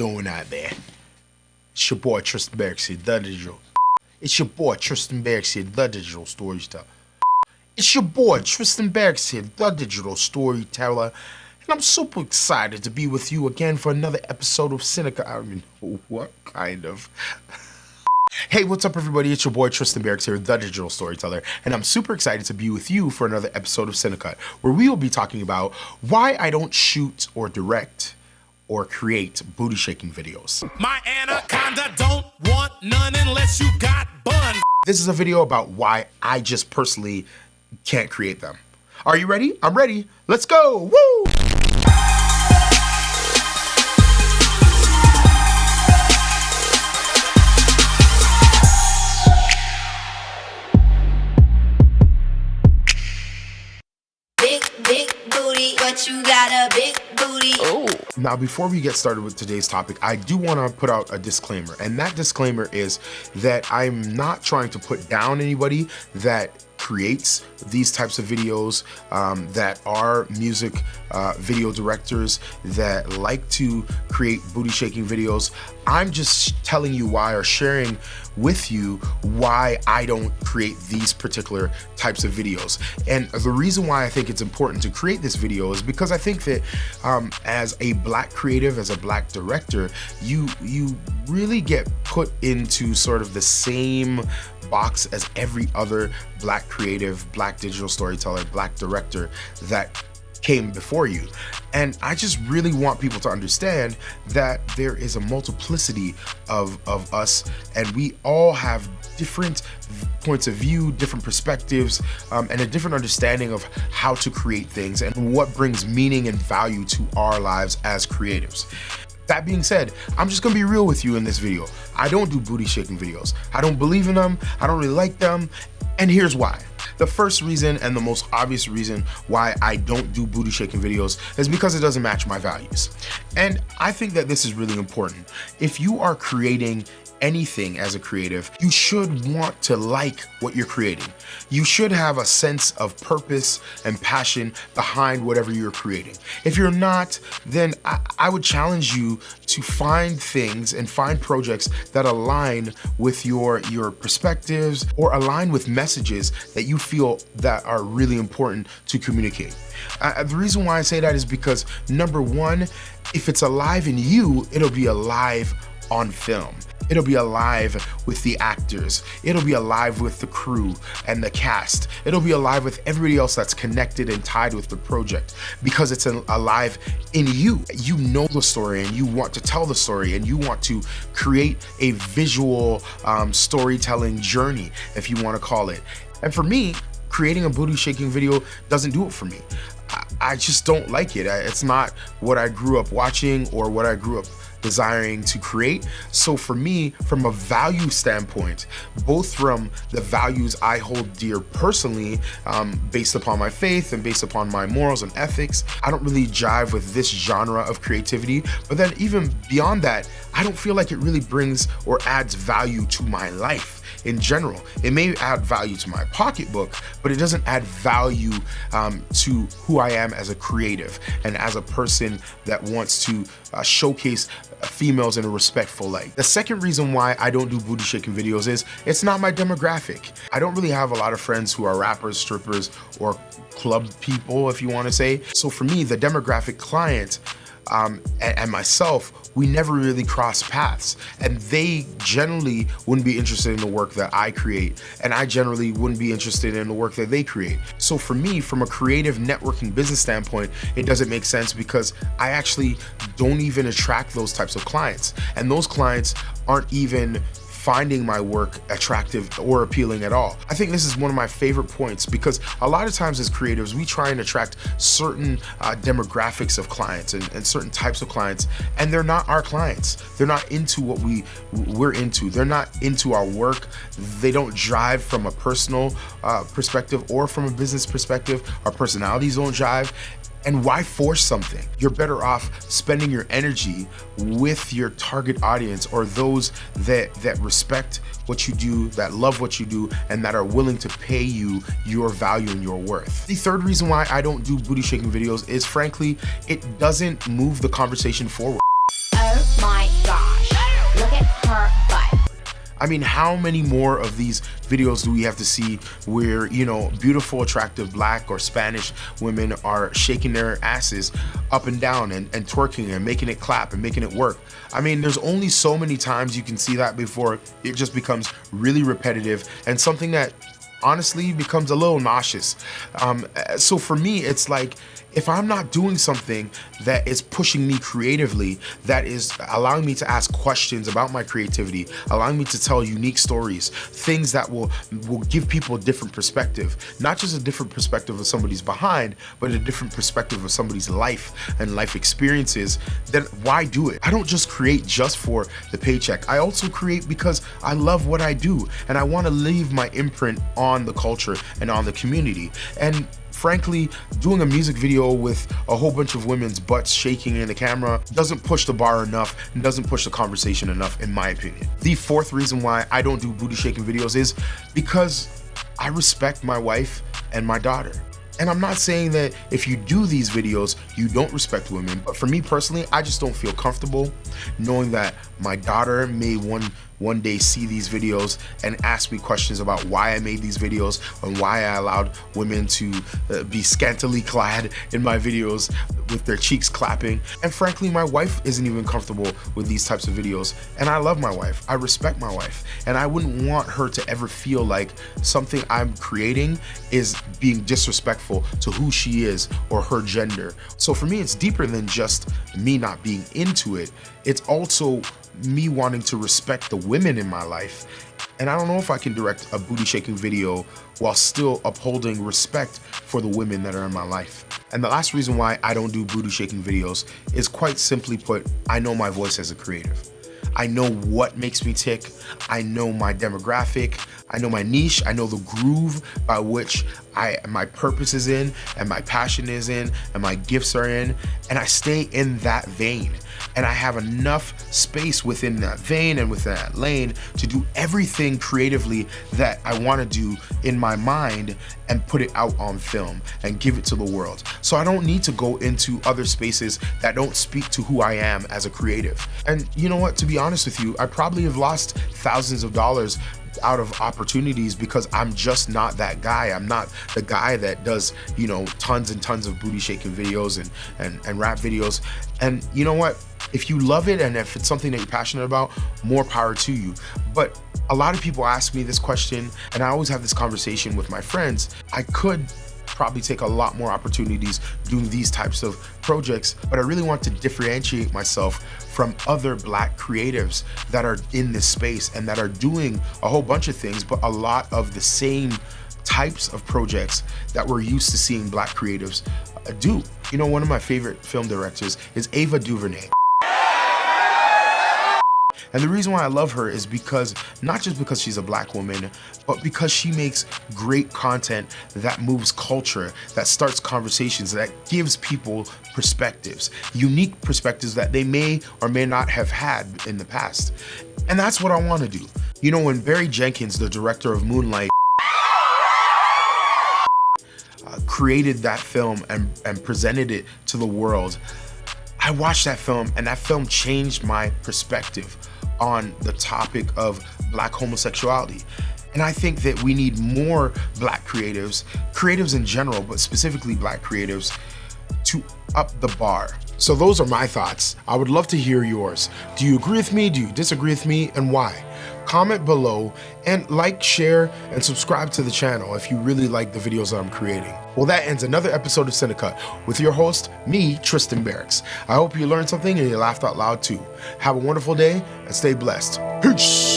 doing out there? It's your boy Tristan Barrocks here, the digital. It's your boy Tristan Barrocks here, the digital storyteller. It's your boy Tristan Barrocks here, the digital storyteller. And I'm super excited to be with you again for another episode of Seneca. I mean, what kind of? Hey, what's up everybody? It's your boy Tristan Barrocks here, the digital storyteller, and I'm super excited to be with you for another episode of Seneca, where we will be talking about why I don't shoot or direct or create booty shaking videos. My anaconda don't want none unless you got buns. This is a video about why I just personally can't create them. Are you ready? I'm ready. Let's go. Woo! Big booty, but you got a big booty. Oh. Now, before we get started with today's topic, I do want to put out a disclaimer. And that disclaimer is that I'm not trying to put down anybody that creates these types of videos, that are music video directors that like to create booty shaking videos. I'm just telling you why, or sharing with you why I don't create these particular types of videos. And the reason why I think it's important to create this video is because I think that as a black creative, as a black director, you really get put into sort of the same box as every other black creative, black digital storyteller, black director that came before you. And I just really want people to understand that there is a multiplicity of us, and we all have different points of view, different perspectives, and a different understanding of how to create things and what brings meaning and value to our lives as creatives. That being said, I'm just gonna be real with you in this video. I don't do booty shaking videos. I don't believe in them. I don't really like them. And here's why. The first reason, and the most obvious reason why I don't do booty shaking videos, is because it doesn't match my values. And I think that this is really important. If you are creating anything as a creative, you should want to like what you're creating. You should have a sense of purpose and passion behind whatever you're creating. If you're not, then I would challenge you to find things and find projects that align with your perspectives, or align with messages that you feel that are really important to communicate. The reason why I say that is because, number one, if it's alive in you, it'll be alive on film. It'll be alive with the actors. It'll be alive with the crew and the cast. It'll be alive with everybody else that's connected and tied with the project, because it's alive in you. You know the story, and you want to tell the story, and you want to create a visual storytelling journey, if you want to call it. And for me, creating a booty shaking video doesn't do it for me. I just don't like it. It's not what I grew up watching or what I grew up desiring to create. So for me, from a value standpoint, both from the values I hold dear personally, based upon my faith and based upon my morals and ethics, I don't really jive with this genre of creativity. But then even beyond that, I don't feel like it really brings or adds value to my life in general. It may add value to my pocketbook, but it doesn't add value to who I am as a creative and as a person that wants to showcase females in a respectful light. The second reason why I don't do booty shaking videos is it's not my demographic. I don't really have a lot of friends who are rappers, strippers, or club people, if you want to say. So for me, the demographic client and myself, we never really cross paths, and they generally wouldn't be interested in the work that I create, and I generally wouldn't be interested in the work that they create. So for me, from a creative networking business standpoint, it doesn't make sense, because I actually don't even attract those types of clients, and those clients aren't even finding my work attractive or appealing at all. I think this is one of my favorite points, because a lot of times as creatives, we try and attract certain demographics of clients and certain types of clients, and they're not our clients. They're not into what we're into. They're not into our work. They don't drive from a personal perspective or from a business perspective. Our personalities don't jive. And why force something? You're better off spending your energy with your target audience, or those that respect what you do, that love what you do, and that are willing to pay you your value and your worth. The third reason why I don't do booty shaking videos is, frankly, it doesn't move the conversation forward. Oh my I mean, how many more of these videos do we have to see where, you know, beautiful, attractive Black or Spanish women are shaking their asses up and down and twerking and making it clap and making it work? I mean, there's only so many times you can see that before it just becomes really repetitive and something that honestly becomes a little nauseous. So for me, it's like, if I'm not doing something that is pushing me creatively, that is allowing me to ask questions about my creativity, allowing me to tell unique stories, things that will give people a different perspective, not just a different perspective of somebody's behind, but a different perspective of somebody's life and life experiences, then why do it? I don't just create just for the paycheck. I also create because I love what I do and I want to leave my imprint on the culture and on the community. And frankly, doing a music video with a whole bunch of women's butts shaking in the camera doesn't push the bar enough and doesn't push the conversation enough, in my opinion. The fourth reason why I don't do booty shaking videos is because I respect my wife and my daughter. And I'm not saying that if you do these videos, you don't respect women, but for me personally, I just don't feel comfortable knowing that my daughter may one day see these videos and ask me questions about why I made these videos and why I allowed women to be scantily clad in my videos with their cheeks clapping. And frankly, my wife isn't even comfortable with these types of videos. And I love my wife, I respect my wife, and I wouldn't want her to ever feel like something I'm creating is being disrespectful to who she is or her gender. So for me, it's deeper than just me not being into it. It's also me wanting to respect the women in my life. And I don't know if I can direct a booty shaking video while still upholding respect for the women that are in my life. And the last reason why I don't do booty shaking videos is, quite simply put, I know my voice as a creative. I know what makes me tick. I know my demographic. I know my niche. I know the groove by which my purpose is in and my passion is in and my gifts are in. And I stay in that vein. And I have enough space within that vein and within that lane to do everything creatively that I want to do in my mind and put it out on film and give it to the world. So I don't need to go into other spaces that don't speak to who I am as a creative. And you know what, to be honest with you, I probably have lost thousands of dollars out of opportunities because I'm just not that guy. I'm not the guy that does, you know, tons and tons of booty shaking videos and rap videos. And you know what? If you love it and if it's something that you're passionate about, more power to you. But a lot of people ask me this question, and I always have this conversation with my friends. I could probably take a lot more opportunities doing these types of projects, but I really want to differentiate myself from other Black creatives that are in this space and that are doing a whole bunch of things, but a lot of the same types of projects that we're used to seeing Black creatives do. You know, one of my favorite film directors is Ava DuVernay. And the reason why I love her is because, not just because she's a Black woman, but because she makes great content that moves culture, that starts conversations, that gives people perspectives, unique perspectives that they may or may not have had in the past. And that's what I want to do. You know, when Barry Jenkins, the director of Moonlight, created that film and presented it to the world, I watched that film and that film changed my perspective on the topic of Black homosexuality. And I think that we need more Black creatives in general, but specifically Black creatives, to up the bar. So those are my thoughts. I would love to hear yours. Do you agree with me? Do you disagree with me? And why? Comment below and like, share, and subscribe to the channel if you really like the videos that I'm creating. Well, that ends another episode of Cinecut with your host, me, Tristan Barrocks. I hope you learned something and you laughed out loud too. Have a wonderful day and stay blessed. Peace.